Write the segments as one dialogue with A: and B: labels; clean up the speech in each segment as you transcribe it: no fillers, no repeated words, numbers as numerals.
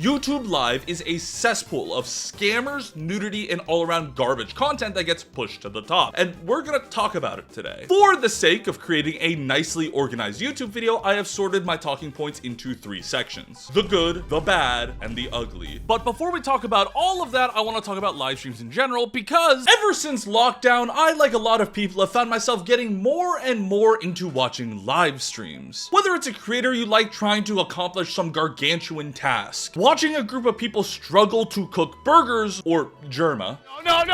A: YouTube Live is a cesspool of scammers, nudity, and all-around garbage content that gets pushed to the top, and we're gonna talk about it today. For the sake of creating a nicely organized YouTube video, I have sorted my talking points into 3 sections: the good, the bad, and the ugly. But before we talk about all of that, I want to talk about live streams in general, because ever since lockdown, I, like a lot of people, have found myself getting more and more into watching live streams. Whether it's a creator you like trying to accomplish some gargantuan task, watching a group of people struggle to cook burgers, or germa. No.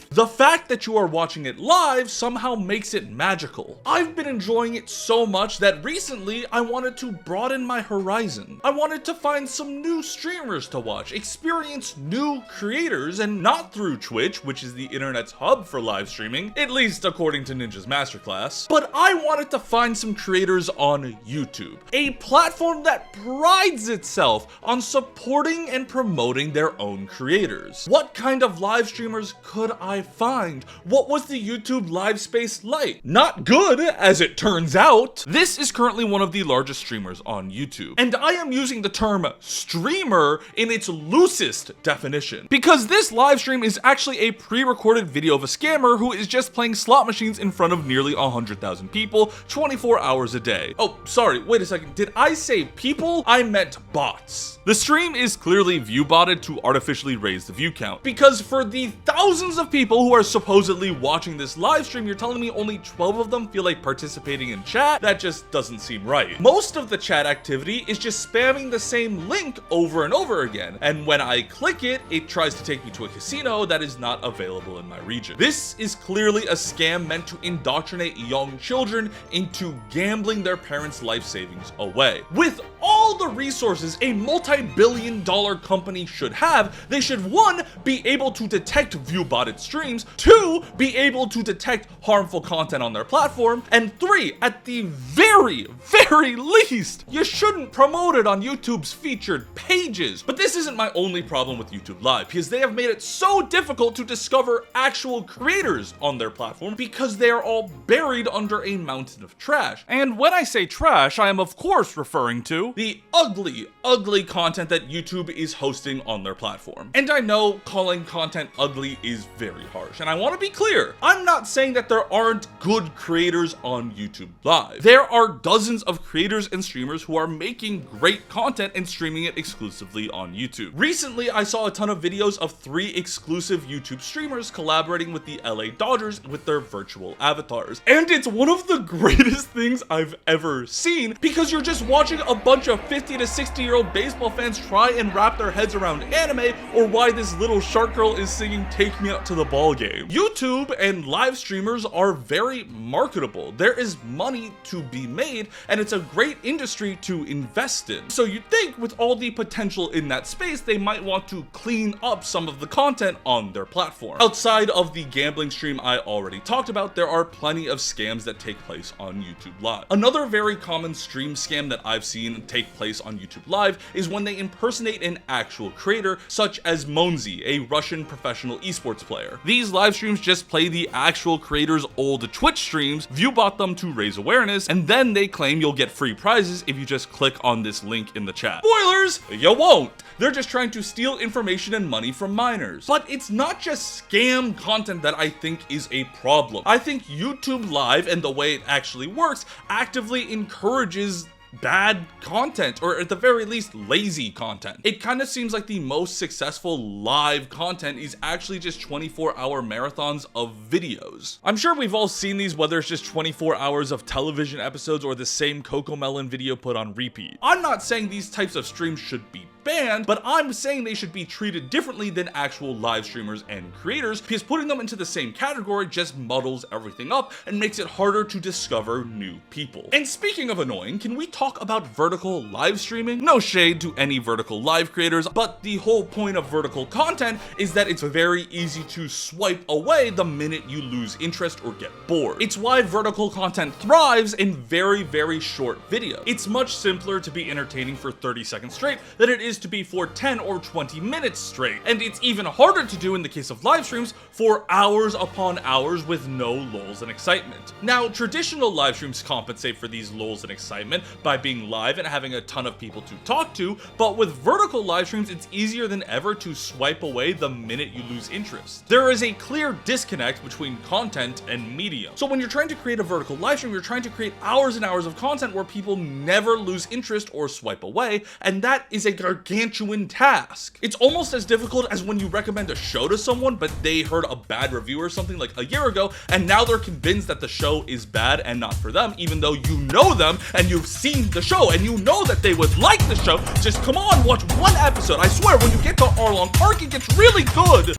A: The fact that you are watching it live somehow makes it magical. I've been enjoying it so much that recently I wanted to broaden my horizon. I wanted to find some new streamers to watch, experience new creators, and not through Twitch, which is the internet's hub for live streaming, at least according to Ninja's Masterclass, but I wanted to find some creators on YouTube, a platform that prides itself on supporting and promoting their own creators. What kind of live streamers could I find? What was the YouTube live space like? Not good, as it turns out. This is currently one of the largest streamers on YouTube, and I am using the term streamer in its loosest definition, because this live stream is actually a pre-recorded video of a scammer who is just playing slot machines in front of nearly 100,000 people 24 hours a day. Oh, sorry, wait a second. Did I say people? I meant bots. The stream is clearly view-botted to artificially raise the view count, because for the thousands of people who are supposedly watching this live stream, you're telling me only 12 of them feel like participating in chat? That just doesn't seem right. Most of the chat activity is just spamming the same link over and over again, and when I click it, it tries to take me to a casino that is not available in my region. This is clearly a scam meant to indoctrinate young children into gambling their parents' life savings away. With all the resources a multi-billion-dollar company should have, they should 1, be able to detect view-botted streams, 2, be able to detect harmful content on their platform, and 3, at the very least, you shouldn't promote it on YouTube's featured pages. But this isn't my only problem with YouTube Live, because they have made it so difficult to discover actual creators on their platform because they are all buried under a mountain of trash. And when I say trash, I am of course referring to the ugly content that YouTube is hosting on their platform. And I know calling content ugly is very harsh, and I want to be clear, I'm not saying that there aren't good creators on YouTube Live. There are dozens of creators and streamers who are making great content and streaming it exclusively on YouTube. Recently, I saw a ton of videos of 3 exclusive YouTube streamers collaborating with the LA Dodgers with their virtual avatars. And it's one of the greatest things I've ever seen, because you're just watching a bunch of 50 to 60-year-old baseball fans try and wrap their heads around anime, or why this little shark girl is singing "Take Me Out to the Ball Game." YouTube and live streamers are very marketable. There is money to be made, and it's a great industry to invest in. So you'd think with all the potential in that space, they might want to clean up some of the content on their platform. Outside of the gambling stream I already talked about, there are plenty of scams that take place on YouTube Live. Another very common stream scam that I've seen take place on YouTube Live is when they impersonate an actual creator, such as Monzi, a Russian professional esports player. These live streams just play the actual creator's old Twitch streams, viewbot them to raise awareness, and then they claim you'll get free prizes if you just click on this link in the chat. Spoilers! You won't! They're just trying to steal information and money from minors. But it's not just scam content that I think is a problem. I think YouTube Live and the way it actually works actively encourages bad content, or at the very least lazy content. It kind of seems like the most successful live content is actually just 24-hour marathons of videos. I'm sure we've all seen these, whether it's just 24 hours of television episodes or the same Cocomelon video put on repeat. I'm not saying these types of streams should be banned, but I'm saying they should be treated differently than actual live streamers and creators, because putting them into the same category just muddles everything up and makes it harder to discover new people. And speaking of annoying, can we talk about vertical live streaming? No shade to any vertical live creators, but the whole point of vertical content is that it's very easy to swipe away the minute you lose interest or get bored. It's why vertical content thrives in very short videos. It's much simpler to be entertaining for 30 seconds straight than it is is to be for 10 or 20 minutes straight. And it's even harder to do in the case of live streams for hours upon hours with no lulls and excitement. Now, traditional live streams compensate for these lulls and excitement by being live and having a ton of people to talk to, but with vertical live streams, it's easier than ever to swipe away the minute you lose interest. There is a clear disconnect between content and medium. So when you're trying to create a vertical live stream, you're trying to create hours and hours of content where people never lose interest or swipe away, and that is a gargantuan task. It's almost as difficult as when you recommend a show to someone, but they heard a bad review or something like a year ago, and now they're convinced that the show is bad and not for them, even though you know them and you've seen the show and you know that they would like the show. Just come on, watch one episode. I swear, when you get to Arlong Park, it gets really good.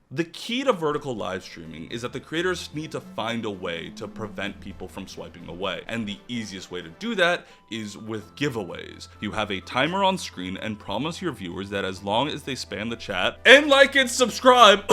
A: The key to vertical live streaming is that the creators need to find a way to prevent people from swiping away. And the easiest way to do that is with giveaways. You have a timer on screen and promise your viewers that as long as they spam the chat and like and subscribe,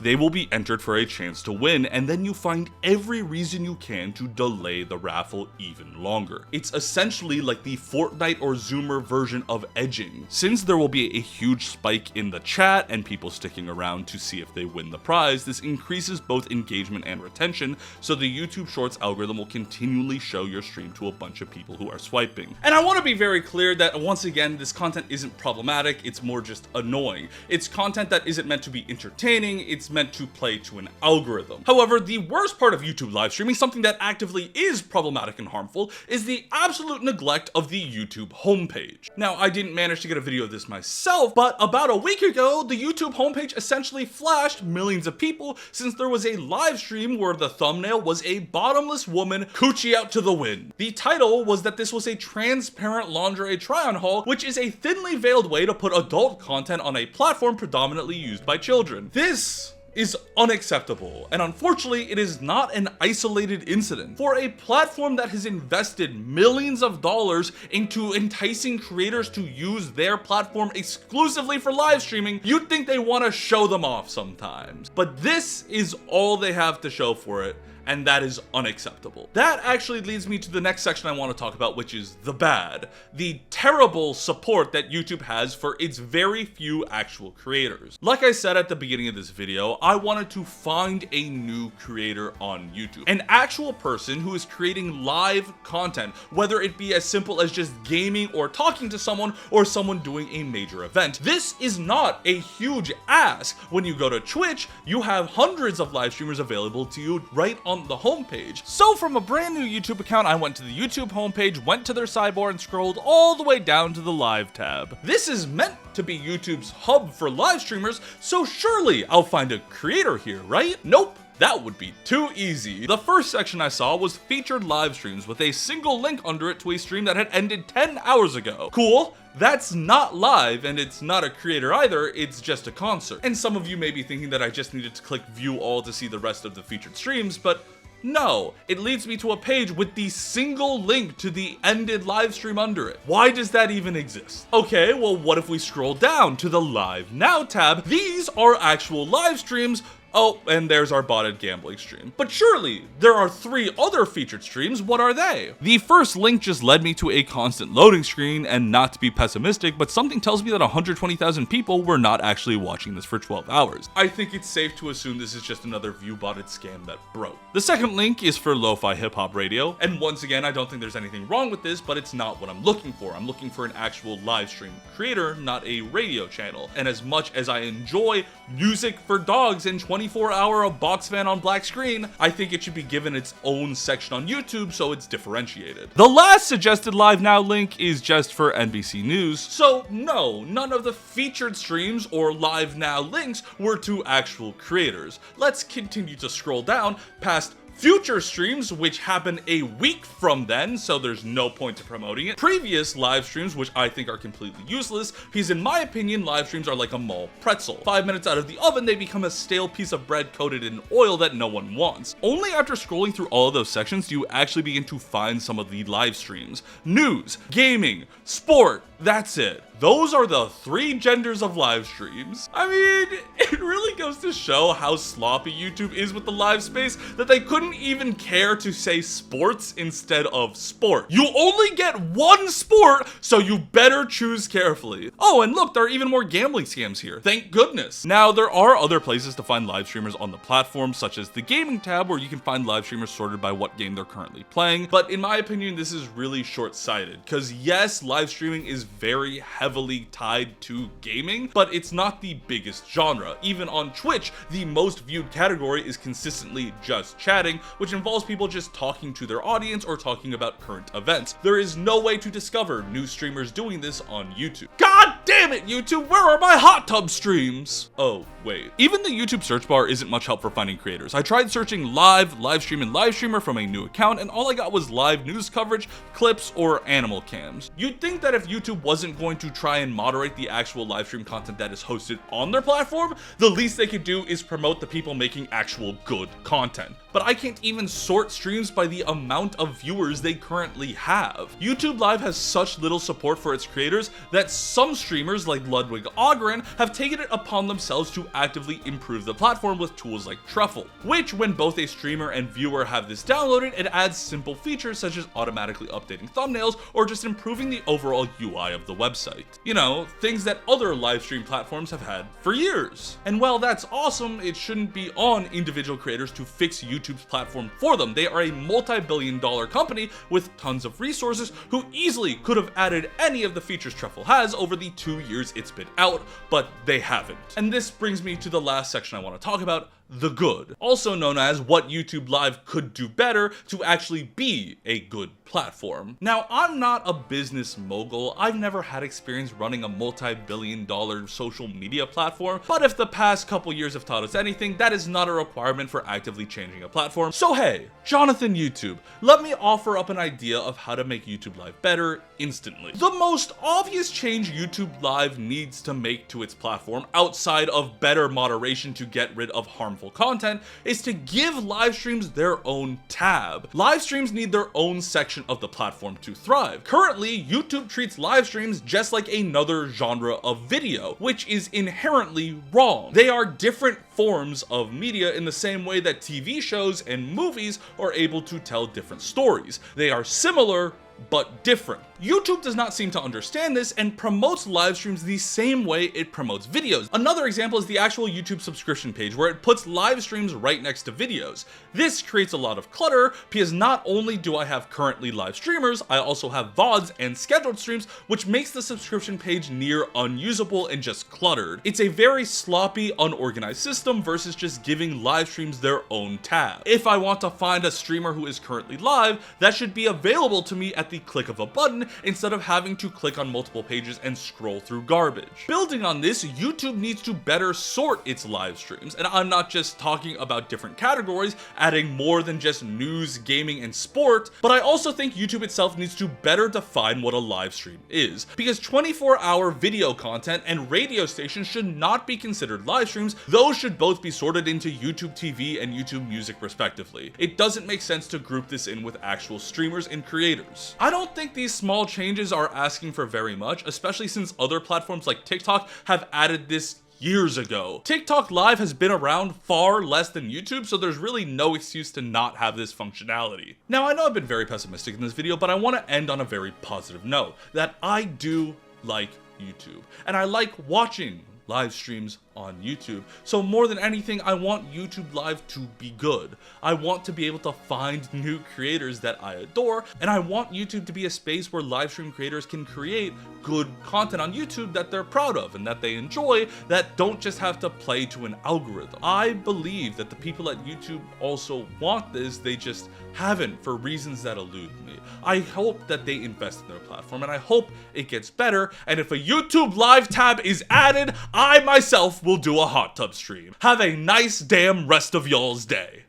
A: they will be entered for a chance to win, and then you find every reason you can to delay the raffle even longer. It's essentially like the Fortnite or Zoomer version of edging. Since there will be a huge spike in the chat and people sticking around to see if they win the prize, this increases both engagement and retention, so the YouTube Shorts algorithm will continually show your stream to a bunch of people who are swiping. And I want to be very clear that once again, this content isn't problematic, it's more just annoying. It's content that isn't meant to be entertaining, it's meant to play to an algorithm. However, the worst part of YouTube live streaming, something that actively is problematic and harmful, is the absolute neglect of the YouTube homepage. Now, I didn't manage to get a video of this myself, but about a week ago, the YouTube homepage essentially flashed millions of people since there was a live stream where the thumbnail was a bottomless woman coochie out to the wind. The title was that this was a transparent lingerie try-on haul, which is a thinly veiled way to put adult content on a platform predominantly used by children. This is unacceptable, and unfortunately it is not an isolated incident. For a platform that has invested millions of dollars into enticing creators to use their platform exclusively for live streaming, you'd think they want to show them off sometimes. But this is all they have to show for it, and that is unacceptable. That actually leads me to the next section I want to talk about, which is the bad. The terrible support that YouTube has for its very few actual creators. Like I said at the beginning of this video, I wanted to find a new creator on YouTube. An actual person who is creating live content, whether it be as simple as just gaming or talking to someone or someone doing a major event. This is not a huge ask. When you go to Twitch, you have hundreds of live streamers available to you right on the homepage. So from a brand new YouTube account, I went to the YouTube homepage, went to their sidebar and scrolled all the way down to the live tab. This is meant to be YouTube's hub for live streamers, so surely I'll find a creator here, right? Nope. That would be too easy. The first section I saw was featured live streams with a single link under it to a stream that had ended 10 hours ago. Cool. That's not live, and it's not a creator either, it's just a concert. And some of you may be thinking that I just needed to click view all to see the rest of the featured streams, but no, it leads me to a page with the single link to the ended live stream under it. Why does that even exist? Okay, well, what if we scroll down to the Live Now tab? These are actual live streams. Oh, and there's our botted gambling stream. But surely, there are 3 other featured streams. What are they? The first link just led me to a constant loading screen, and not to be pessimistic, but something tells me that 120,000 people were not actually watching this for 12 hours. I think it's safe to assume this is just another view-botted scam that broke. The second link is for Lo-Fi Hip Hop Radio, and once again, I don't think there's anything wrong with this, but it's not what I'm looking for. I'm looking for an actual live stream creator, not a radio channel. And as much as I enjoy music for dogs and 24-hour a box fan on black screen, I think it should be given its own section on YouTube so it's differentiated. The last suggested Live Now link is just for NBC News, so no, none of the featured streams or Live Now links were to actual creators. Let's continue to scroll down past future streams, which happen a week from then, so there's no point to promoting it. Previous live streams, which I think are completely useless, because in my opinion, live streams are like a mall pretzel. 5 minutes out of the oven, they become a stale piece of bread coated in oil that no one wants. Only after scrolling through all of those sections do you actually begin to find some of the live streams. News, gaming, sport, That's it. Those are the 3 genders of live streams. I mean, it really goes to show how sloppy YouTube is with the live space that they couldn't even care to say sports instead of sport. You only get one sport, so you better choose carefully. Oh, and look, there are even more gambling scams here. Thank goodness. Now, there are other places to find live streamers on the platform, such as the gaming tab, where you can find live streamers sorted by what game they're currently playing. But in my opinion, this is really short-sighted, because yes, live streaming is very heavily tied to gaming, but it's not the biggest genre. Even on Twitch, the most viewed category is consistently just chatting, which involves people just talking to their audience or talking about current events. There is no way to discover new streamers doing this on YouTube. God damn it, YouTube, where are my hot tub streams? Oh, wait. Even the YouTube search bar isn't much help for finding creators. I tried searching live stream, and live streamer from a new account, and all I got was live news coverage, clips, or animal cams. You'd think that if YouTube wasn't going to try and moderate the actual live stream content that is hosted on their platform, the least they could do is promote the people making actual good content. But I can't even sort streams by the amount of viewers they currently have. YouTube Live has such little support for its creators that some streamers like Ludwig Ogren have taken it upon themselves to actively improve the platform with tools like Truffle, which when both a streamer and viewer have this downloaded, it adds simple features such as automatically updating thumbnails or just improving the overall UI of the website. You know, things that other live stream platforms have had for years. And while that's awesome, it shouldn't be on individual creators to fix YouTube's platform for them. They are a multi-billion-dollar company with tons of resources who easily could have added any of the features Truffle has over the 2 years it's been out, but they haven't. And this brings me to the last section I want to talk about, the good, also known as what YouTube Live could do better to actually be a good platform. Now, I'm not a business mogul. I've never had experience running a multi-billion-dollar social media platform, but if the past couple years have taught us anything, that is not a requirement for actively changing a platform. So hey, Jonathan YouTube, let me offer up an idea of how to make YouTube Live better instantly. The most obvious change YouTube Live needs to make to its platform, outside of better moderation to get rid of harmful content, is to give live streams their own tab. Live streams need their own section of the platform to thrive. Currently, YouTube treats live streams just like another genre of video, which is inherently wrong. They are different forms of media in the same way that TV shows and movies are able to tell different stories. They are similar, but different. YouTube does not seem to understand this and promotes live streams the same way it promotes videos. Another example is the actual YouTube subscription page, where it puts live streams right next to videos. This creates a lot of clutter because not only do I have currently live streamers, I also have VODs and scheduled streams, which makes the subscription page near unusable and just cluttered. It's a very sloppy, unorganized system versus just giving live streams their own tab. If I want to find a streamer who is currently live, that should be available to me at the click of a button instead of having to click on multiple pages and scroll through garbage. Building on this, YouTube needs to better sort its live streams, and I'm not just talking about different categories, adding more than just news, gaming, and sport, but I also think YouTube itself needs to better define what a live stream is, because 24-hour video content and radio stations should not be considered live streams. Those should both be sorted into YouTube TV and YouTube Music respectively. It doesn't make sense to group this in with actual streamers and creators. I don't think these small changes are asking for very much, especially since other platforms like TikTok have added this years ago. TikTok Live has been around far less than YouTube, so there's really no excuse to not have this functionality. Now, I know I've been very pessimistic in this video, but I want to end on a very positive note, that I do like YouTube, and I like watching live streams on YouTube. So more than anything, I want YouTube Live to be good. I want to be able to find new creators that I adore, and I want YouTube to be a space where live stream creators can create good content on YouTube that they're proud of and that they enjoy, that don't just have to play to an algorithm. I believe that the people at YouTube also want this, they just haven't for reasons that elude me. I hope that they invest in their platform, and I hope it gets better, and if a YouTube Live tab is added, I myself will do a hot tub stream. Have a nice damn rest of y'all's day.